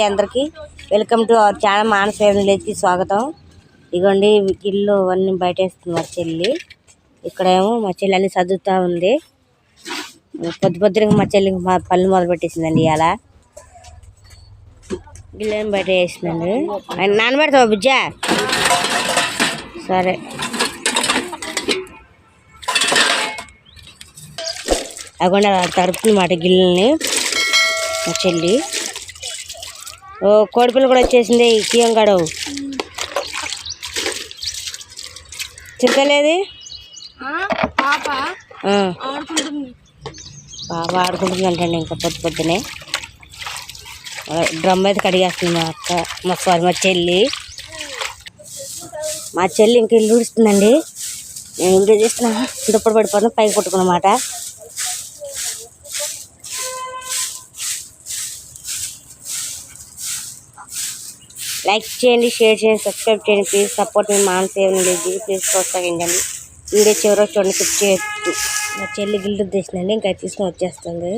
అందరికి welcome to our channel మానస విలేజ్కి స్వాగతం. ఇగోండి ఇల్లు అన్నీ బయట వేస్తుంది మా చెల్లి. ఇక్కడేమో మా చెల్లి అన్ని చదువుతూ ఉంది. పొద్దుగా మా చెల్లి పళ్ళు మొదలు పెట్టేసిందండి. ఇలా గిల్లేం బయట వేసిందండి. నానబెడతావా బుజ్జా? సరే. అగోండి అలా తరుపుతుంది మాట గిల్లెని మా చెల్లి. ఓ కోడిపిల్ల కూడా వచ్చేసింది. కీయం గడవు చిక్కలేదు. పాప ఆడుకుంటుంది అంటండి. ఇంకా పొద్దునే డ్రమ్ అయితే కడిగేస్తుంది మా అక్క. మా చెల్లి ఇంకా ఇల్లు ఊడుస్తుందండి. నేను వీడియో చేస్తున్నా. దుప్పటి పడిపోతుంది పైకి కొట్టుకున్నమాట. లైక్ చేయండి, షేర్ చేయండి, సబ్స్క్రైబ్ చేయండి. Please support me Manasa village. Please ప్రోత్సహించండి. వీడియో చివరి చూడండి, క్లిక్ చేయొచ్చు. మా చెల్లి గిల్లు తెచ్చినండి. ఇంకా తీసుకొని వచ్చేస్తుంది.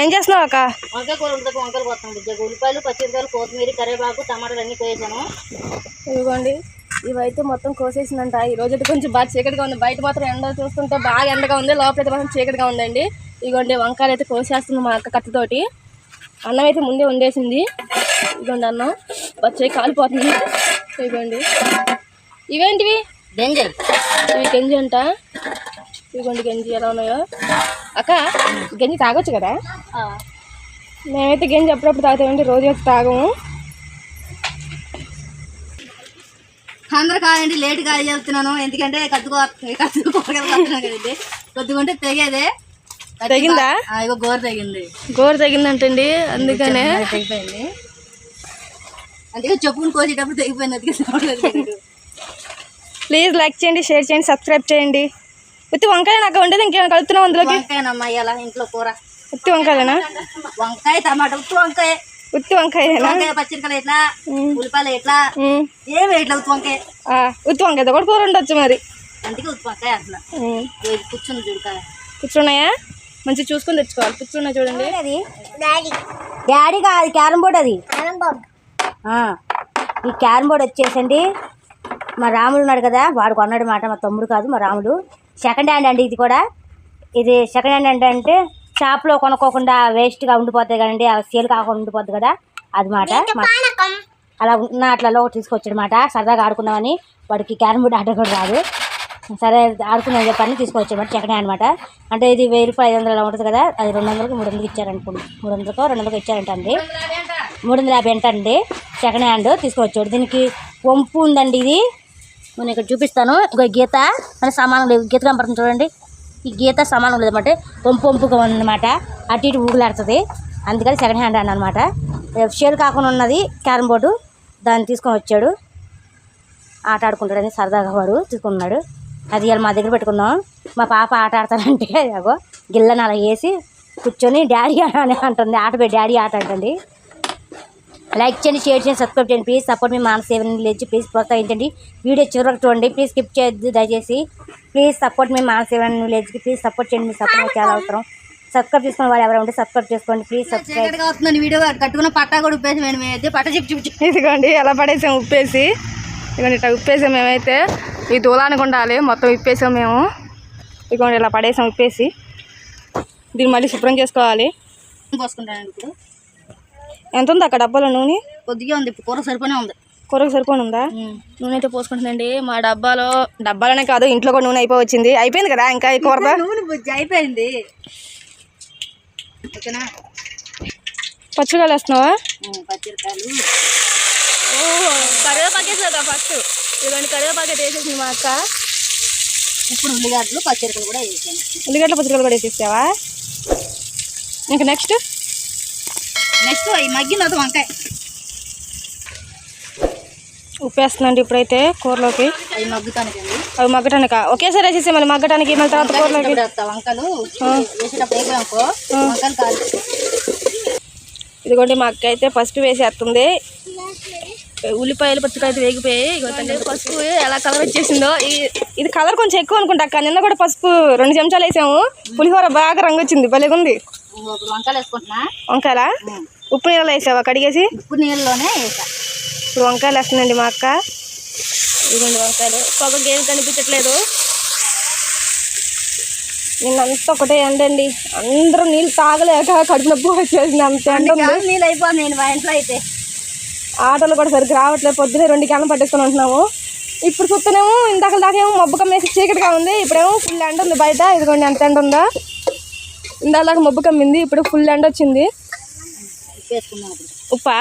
ఏం చేస్తున్నావు అక్క? వంకాయ కూర ఉంటుంది. వంకాయలు పోతాం బుజ్జ. ఉల్లిపాయలు, పచ్చిమిరకాయలు, కొత్తిమీర, కరివేపాకు, టమాటాలు అన్నీ కోసాను. ఇదిగోండి ఇవైతే మొత్తం కోసేసిందంట. ఈ రోజు అయితే కొంచెం బాగా చీకటిగా ఉంది. బయట మాత్రం ఎండ చూస్తుంటే బాగా ఎండగా ఉంది. లోపలైతే మాత్రం చీకటిగా ఉందండి. ఇదిగోండి వంకాయలు అయితే కోసేస్తుంది మా అక్క కత్తితోటి. అన్నం అయితే ముందే వండేసింది. ఇదిగోండి అన్నం వచ్చే కాలిపోతుంది. ఇదిగోండి ఇవేంటివి? గంజి. ఇవి గంజి అంట. ఇదిగోండి గంజి ఎలా ఉన్నాయో. అక్క గంజి తాగొచ్చు కదా? మేమైతే గంజి అప్పుడప్పుడు తాగుతామండి, రోజు అయితే తాగము. అందరు కాదండి, లేట్ కాదు చెప్తున్నాను. ఎందుకంటే కద్దుకోగలుగుతున్నాను కదండి. కొద్దిగుంటే తెగేదే. తెగిందా? ఇగో గోరు తెగింది. గోరు తెగిందంటండి. అందుకనే తెగిపోయింది. అందుకే చెప్పుకుని కోసేటప్పుడు తెగిపోయింది. అందుకే ప్లీజ్ లైక్ చేయండి, షేర్ చేయండి, సబ్స్క్రైబ్ చేయండి. ఉత్తి వంకాయ నాకు ఉండేది. ఇంకేమైనా కలుపుతున్నావు అందులోకి? వంకాయనమ్మా ఇలా ఇంట్లో కూర. ఉత్తి వంకాయనా? వంకాయ టమాటా ఉత్తి వంకాయ. ఉత్తి వంకాయ పచ్చిమిరకాయలు ఎట్లా, ఉల్లిపాయలు ఎట్లా, ఏమి ఎట్లా ఉత్తి వంకాయ. ఉత్తి వంకాయతో కూడా కూర ఉండొచ్చు మరి. అందుకే ఉత్తి వంకాయ అట్లా. కూర్చుంది చూడకాయ. కూర్చున్నాయా? మంచిగా చూసుకొని తెచ్చుకోవాలి. కూర్చున్నాయి చూడండి. డాడీ కాదు, క్యారమ్ బోర్డ్. అది ఈ క్యారమ్ బోర్డ్ వచ్చేసండి మా రాముడు ఉన్నాడు కదా, వాడు కొన్నాడు మాట. మా తమ్ముడు కాదు, మా రాముడు. సెకండ్ హ్యాండ్ అండి ఇది కూడా. ఇది సెకండ్ హ్యాండ్ అంటే షాప్లో కొనుక్కోకుండా వేస్ట్గా ఉండిపోతాయి కదండి, సేల్ కాకుండా ఉండిపోద్ది కదా, అది మాట. అలా ఉన్న అట్లలో తీసుకొచ్చాడు మాట. సరదాగా ఆడుకుందామని. వాడికి క్యారమ్ బోర్డ్ ఆట కూడా రాదు. సరే ఆడుకుందామని చెప్పని తీసుకొచ్చాడు మాట. సెకండ్ హ్యాండ్ అనమాట. అంటే ఇది 1000 రూపాయలు 500 అలా ఉంటుంది కదా, అది 200కి 300కి ఇచ్చారనుకోండి. 300కో 200కో ఇచ్చారంట అండి. 350 అంట అండి సెకండ్ హ్యాండ్ తీసుకొచ్చాడు. దీనికి వంపు ఉందండి. ఇది నేను ఇక్కడ చూపిస్తాను. ఇంకో గీత అని సమానం లేదు. గీత కనపడుతుంది చూడండి. ఈ గీత సమానం లేదన్నమాట. వంపుగా ఉందన్నమాట. అటు ఇటు ఊగులాడుతుంది. అందుకని సెకండ్ హ్యాండ్ అనమాట. షేర్ కాకుండా ఉన్నది క్యారమ్ బోర్డు. దాన్ని తీసుకొని వచ్చాడు. ఆట ఆడుకుంటాడని సరదాగా వాడు తీసుకున్నాడు. అది ఇవాళ మా దగ్గర పెట్టుకున్నాం. మా పాప ఆట ఆడతానంటే అగో గిల్లని అలా వేసి కూర్చొని డాడీ అని అంటుంది. డాడీ ఆట అంటండి. లైక్ చేయండి, షేర్ చేయండి, సబ్స్క్రైబ్ చేయండి. Please support me Manasa village. Please ప్రోత్సహించండి. వీడియో చివరికి చూడండి. ప్లీజ్ స్కిప్ చేయొద్దు దయచేసి. ప్లీజ్ సపోర్ట్ మీ మానస విలేజ్కి. ప్లీజ్ సపోర్ట్ చేయండి. మీ సపోర్ట్ చాలా అవసరం. సబ్స్క్రైబ్ చేసుకున్న వాళ్ళు ఎవరు ఉంటే సబ్స్క్రైబ్ చేసుకోండి. ప్లీజ్ సబ్స్క్రైబ్ అవుతుందండి. వీడియో కట్టుకున్న పట్టా కూడా ఉప్పేసి మేమైతే పట్ట చెప్పి ఇదిగోండి ఎలా పడేసాం ఉప్పేసి. ఇదిగోండి ఇట్లా ఉప్పేసాం మేమైతే. ఈ దూలానికి ఉండాలి మొత్తం ఉప్పేసాం మేము. ఇదిగోండి ఇలా పడేసాం ఉప్పేసి. దీన్ని మళ్ళీ శుభ్రం చేసుకోవాలి. పోసుకుంటానండి. ఇప్పుడు ఎంత ఉంది అక్కడ డబ్బాలో నూనె? కొద్దిగా ఉంది. కూర సరిపోనే ఉంది. కూరకు సరిపోని ఉందా? నూనె అయితే పోసుకుంటుందండి. మా డబ్బాలోనే కాదు ఇంట్లో కూడా నూనె అయిపోయింది. అయిపోయింది కదా ఇంకా ఈ కూర నూనె బుజ్జి అయిపోయింది. ఓకేనా? పచ్చిమిరకాయలు వేస్తున్నావా? పచ్చిమిరకాయలు కరివేపాకు వేసేదా ఫస్ట్? ఇలాంటి కరివేపాకు వేసేసింది మా అక్క. ఇప్పుడు ఉల్లిగడ్డలు పచ్చిమిరకాయలు కూడా వేసాను. ఉల్లిగడ్డలు పచ్చిమిరకాయలు కూడా వేసేసావా? ఇంకా నెక్స్ట్ అవి మగ్గిన తర్వాత వంకాయ ఉప్పేస్తుందండి. ఇప్పుడైతే కూరలోకి అవి మగ్గటానికా? ఒకేసారి వేసేసి మళ్ళీ మగ్గటానికి మళ్ళీ తర్వాత కూరలోకి వంకాయలు వేసేటప్పుడు ఇదిగోండి మా అక్క అయితే ఫస్ట్ వేసేస్తుంది. ఉల్లిపాయలు పచ్చికాయ అయితే వేగిపోయాయి. ఇక పసుపు ఎలా కలర్ వచ్చేసిందో. ఇది కలర్ కొంచెం ఎక్కువ అనుకుంటా అక్క. నిన్న కూడా పసుపు 2 చెంచాలు వేసాము. పులిహోర బాగా రంగు వచ్చింది, భలేగుంది. వంకాయలు వేసుకుంటున్నా. వంకాయలా? ఉప్పు నీళ్ళలో వేసావా కడిగేసి? ఉప్పు నీళ్ళలోనే వేసా. ఇప్పుడు వంకాయలు వేస్తుందండి మా అక్క. ఇదిగోండి వంకాయలు. పొగ ఏం కనిపించట్లేదు. నిన్నంతా ఒకటే ఎండండి. అందరూ నీళ్ళు తాగలేక కడుపు నొప్పి వచ్చేసింది. అంత ఎండ నీళ్ళు అయిపోయింది మా ఇంట్లో అయితే. ఆటోలు కూడా సరిగ్గా రావట్లేదు. పొద్దునే 2 క్యాన్లు పట్టేసుకొని ఉంటున్నాము. ఇప్పుడు చూస్తేనేమో ఇందాక దాకేమో మబ్బు కమ్మేసి చీకటిగా ఉంది. ఇప్పుడేమో ఫుల్ ఎండ ఉంది బయట. ఇదిగోండి ఎంత ఎండ ఉందా. ఇందాక మబ్బు కమ్మింది, ఇప్పుడు ఫుల్ ఎండ వచ్చింది. ఉప్పా?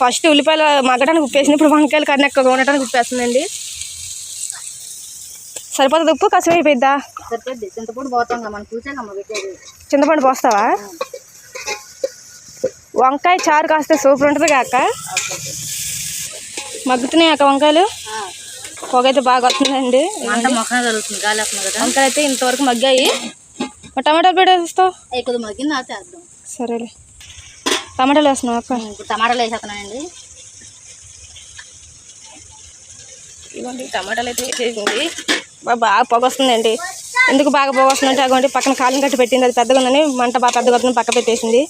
ఫస్ట్ ఉల్లిపాయలు మగ్గడానికి ఉప్పేసింది, ఇప్పుడు వంకాయలు కన్నెక్క ఉండటానికి ఉప్పేస్తుందండి. సరిపోతుంది ఉప్పు? కసం అయిపోయిద్దా? చింతపండు పోతాం మనం చూసాం. చింతపండు పోస్తావా? వంకాయ చారు కాస్తే సూపర్ ఉంటుంది కాక. మగ్గుతున్నాయి అక్క వంకాయలు. పొగ అయితే బాగా వస్తుందండి. వంకాయలు అయితే ఇంతవరకు మగ్గాయి. టమాటాలు పెట్టేస్తావు? సరేలే. టమాటాలు వేస్తున్నావు అక్క? టమాటాలు వేసేస్తున్నానండి. ఇదిగోండి టమాటాలు అయితే వేసేసింది. బాగా పొగ వస్తుందండి. ఎందుకు బాగా పొగ వస్తుందంటే అదిగోండి పక్కన కాలం కట్టి పెట్టింది. అది పెద్దగా ఉందని మంట బాగా పెద్దగా వస్తుంది, పక్క పెట్టేసింది.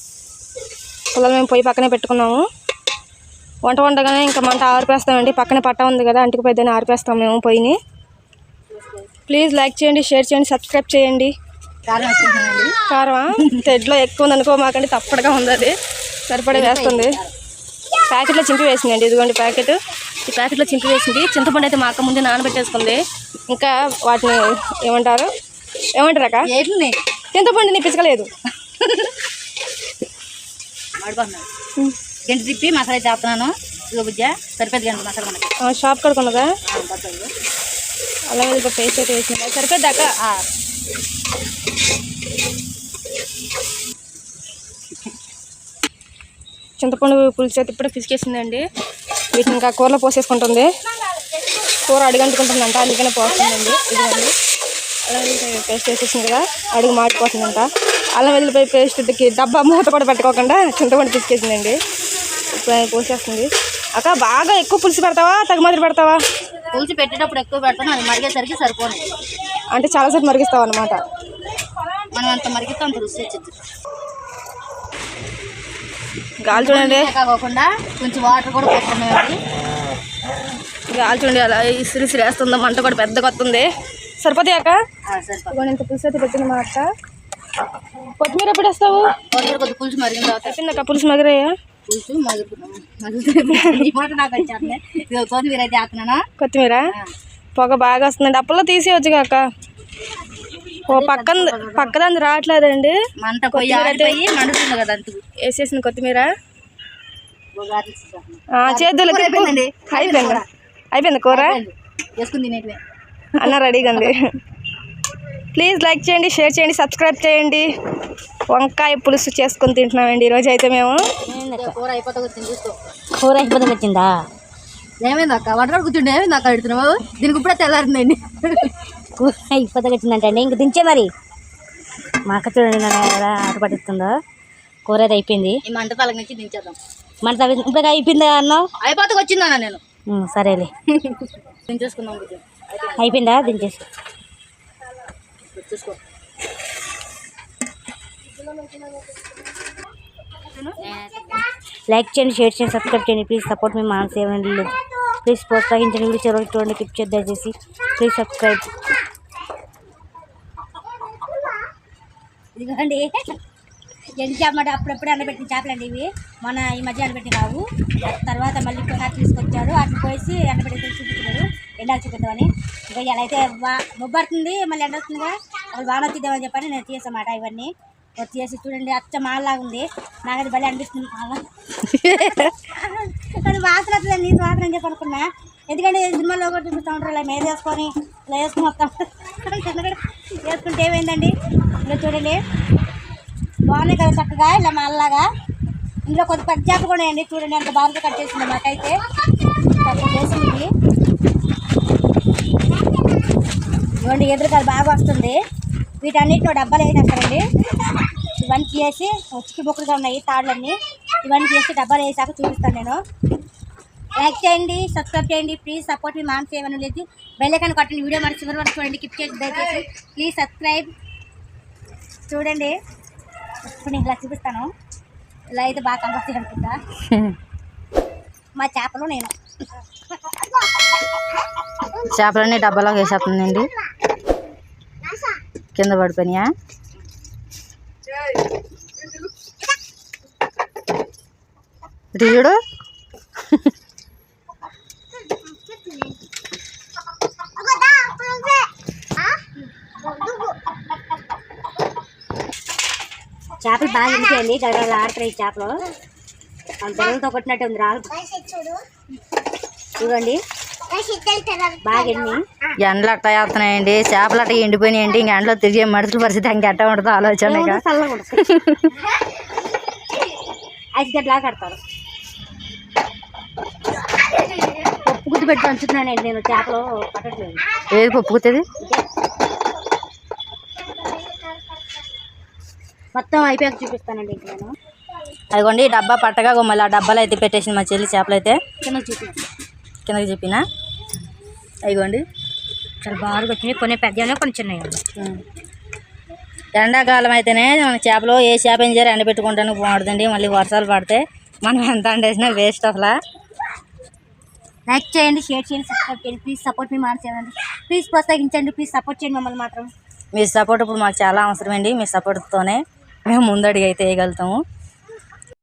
పిల్లలు మేము పొయ్యి పక్కనే పెట్టుకున్నాము. వంట వండగానే ఇంకా మంట ఆరిపేస్తామండి. పక్కనే పట్ట ఉంది కదా, అంటికి పెద్దనే ఆరిపేస్తాం మేము పొయ్యిని. ప్లీజ్ లైక్ చేయండి, షేర్ చేయండి, సబ్స్క్రైబ్ చేయండి. కారమా? తెడ్లో ఎక్కువ ఉంది అనుకో మాకండి, తప్పడుగా ఉంది. అది సరిపడే వేస్తుంది. ప్యాకెట్లో చింపి వేసిందండి. ఇదిగోండి ప్యాకెట్. ఈ ప్యాకెట్లో చింపి వేసింది. చింతపండు అయితే మా అక్క ముందే నానబెట్టేసుకుంది. ఇంకా వాటిని ఏమంటారు అక్క? చింతపండుని పిసకలేదు. గంట తిప్పి మసాలా చేస్తున్నాను. ఇదిగో బుజ్జ సరిపోద్ది గంట మసాలా మనకి. షాప్ కడుకున్నదా? అలా పేస్ట్ అయితే వేసింది. సరిపోద్ది అక్క. చింతపండు పులుసు అయితే ఇప్పుడే పిసికేసిందండి. వీటిని ఇంకా కూరలో పోసేసుకుంటుంది. కూర అడుగంటుకుంటుందంట, అందుకనే పోస్తుందండి. ఇదిగోండి అల్లం వెల్లిపాయ పేస్ట్ వేసేసింది కదా, అడుగు మాడిపోతుందంట. అల్లం వెల్లిపాయ పేస్ట్కి డబ్బా మూత కూడా పెట్టుకోకుండా చింతపండు పిసికేసిందండి. ఇప్పుడు పోసేస్తుంది. అక్క బాగా ఎక్కువ పులుసు పెడతావా, తగ్గమాదిరి పెడతావా? పులుసు పెట్టేటప్పుడు ఎక్కువ పెడతాను, అది మరిగేసరికి సరిపోను. అంటే చాలాసేపు మరిగిస్తావు అనమాట. మనం అంత మరిగితే అంత రుచి వచ్చింది. గాలి చూడండి, కాకుండా కొంచెం వాటర్ కూడా పోతున్నాయండి. గాలి చూడండి అలా ఇసిరిసిరి వేస్తుందో, మంట కూడా పెద్దగా వస్తుంది. సరిపోతాయి అక్క? ఇంత పులుసు అయితే పెట్టింది మా అక్క. కొత్తిమీర ఎప్పుడు వేస్తావు? కొద్ది పులుసు మరిగిన తర్వాత అయిపోయిందక్క. పులుసు మగిరాయా? పులుసు కొత్తిమీర అయితే వేస్తున్నానా? కొత్తిమీర పొగ బాగా వస్తుందండి. అప్పట్లో తీసేయచ్చు అక్క. ఓ పక్కదంది రావట్లేదండి. మంట పోయి మండుతుంది కదా. వేసేసింది కొత్తిమీర. చేతులకి అయిపోయింది కూర. వేసుకుంది అన్న రెడీగా ఉంది. ప్లీజ్ లైక్ చేయండి, షేర్ చేయండి, సబ్స్క్రైబ్ చేయండి. వంకాయ పులుసు చేసుకొని తింటున్నామండి ఈరోజు అయితే మేము. కూర అయిపోతే వచ్చిందా? ఏమైంది అక్క? వంట కూర్చుంటే ఏమైంది అక్క పెడుతున్నావు? దీనికి ఇప్పుడే తెల్లారిందండి. కూర అయిపోతే వచ్చిందంటే ఇంక దించే మరి. మా అక్క చూడండి ఎలా ఆట పట్టిస్తుందో. కూర అయితే అయిపోయింది. ఈ మంట తలగ నుంచి దించేద్దాం. మంట ఇప్పుడు అయిపోయిందా అన్నావు? అయిపోతే వచ్చిందన్నా నేను. సరేలే దించేసుకుందాం. అయిపోయిందా? దించేసి లైక్ చేయండి, షేర్ చేయండి, సబ్స్క్రైబ్ చేయండి. ప్లీజ్ సపోర్ట్ మీ మాన్స్ ఏమైనా లేదు. ప్లీజ్ ప్రోత్సహించండి. వీడియో చివరికి చూడండి, క్లిప్ చేద్దాం దయచేసి. Please subscribe. ఇదిగోండి ఎండు చేపమాట అప్పుడప్పుడు ఎండబెట్టిన చేపలు అండి ఇవి. మన ఈ మధ్య ఎండబెట్టి కావు. తర్వాత మళ్ళీ ఇంకోసారి తీసుకొచ్చారు. వాటిని పోసి ఎండబెట్టి చూపించారు, ఎండాలు చూపిద్దామని. ఇంకా ఇలా అయితే మొబ్బడుతుంది, మళ్ళీ ఎండ వస్తుందిగా, వాళ్ళు బాగా వచ్చిద్దామని చెప్పని నేను తీసామాట. ఇవన్నీ తీసి చూడండి, అచ్చ మాల్లాగా ఉంది. నాకైతే భలే అనిపిస్తుంది. కానీ వాసన వస్తుంది, నీసు వాసన అని చెప్పి అనుకున్నా. ఎందుకంటే సినిమాలో కూడా చూపిస్తూ ఉంటారు, ఇలా మీద వేసుకొని ఇలా వేసుకుని వస్తాం. వేసుకుంటే ఏమైందండి, ఇలా చూడండి బాగున్నాయి కదా చక్కగా ఇలా మాల్లాగా. ఇందులో కొద్ది పెద్ద చేప కూడా అండి, చూడండి అంత బాగా కట్ చేసింది మాకైతే. అట్లా చేసింది. ఇవ్వండి ఎదురుగా బాగా వస్తుంది. వీటన్నిటిలో డబ్బాలు వేసేస్తారండి. ఇవన్నీ చేసి చిక్కి బొక్కులుగా ఉన్నాయి తాళ్ళన్నీ. ఇవన్నీ చేసి డబ్బాలు వేసాక చూపిస్తాను నేను. లైక్ చేయండి, సబ్స్క్రైబ్ చేయండి. ప్లీజ్ సపోర్ట్ మీ మామ్స్ ఏమైనా లేదు. బెల్ ఐకాన్ కొట్టండి. వీడియో మరి చివరి వరకు చూడండి. కిప్ చేసి దయచేసి ప్లీజ్ సబ్స్క్రైబ్. చూడండి ఇప్పుడు నేను ఇలా చూపిస్తాను. ఇలా అయితే బాగా కనపడుతుంది అనుకుంటా. మా చేపలు నేను చేపలన్నీ డబ్బాలో వేసేస్తుందండి. కింద పడిపోయినాయా? ఇటు చూడు. చేపలు బాగా ఎండిపోయింది. గడగడలు ఆడుతున్నాయి చేపలు. బెల్లంతో కొట్టినట్టు ఉంది రాళ్ళు. చూడండి బాగా ఎండి. ఎండలు అట్టా వేస్తున్నాయండి. చేపలు అట్టా ఎండిపోయినాయండి. ఇంక ఎండలో తిరిగే మనుషుల పరిస్థితి ఇంకెట్టా ఉంటుందో ఆలోచన. చల్లగా ఉంటుంది. ఐదు గంటలాగా కడతారు. పప్పు గుద్దు పెట్టి ఉంచుతున్నానండి నేను. చేపలు పట్టట్లేదు. ఏది పప్పు కుత్తేది? మొత్తం అయిపోయాక చూపిస్తానండి ఇంక నేను. అదిగోండి డబ్బా పట్టగా మళ్ళీ ఆ డబ్బాలో అయితే పెట్టేసింది మా చెల్లి చేపలు అయితే. కిందకి చెప్పినా అదిగోండి చాలా బాగా వచ్చినాయి. కొన్ని పెద్దవి కొన్ని చిన్నవి. ఎండాకాలం అయితేనే మన చేపలు ఏ చేప ఏం చేయాలి ఎండబెట్టుకుంటానికి బాగుంటుందండి. మళ్ళీ వర్షాలు పడితే మనం ఎంత అండేసినా వేస్ట్ అసలు. లైక్ చేయండి, షేర్ చేయండి, సబ్స్క్రైబ్ చేయండి. ప్లీజ్ సపోర్ట్ మీ మామ్స్ చేయండి. ప్లీజ్ ప్రోత్సహించండి. ప్లీజ్ సపోర్ట్ చేయండి మమ్మల్ని మాత్రం. మీ సపోర్ట్ ఇప్పుడు మాకు చాలా అవసరమండి. మీ సపోర్ట్తోనే మేము ముందడుగు అయితే వేయగలుగుతాము.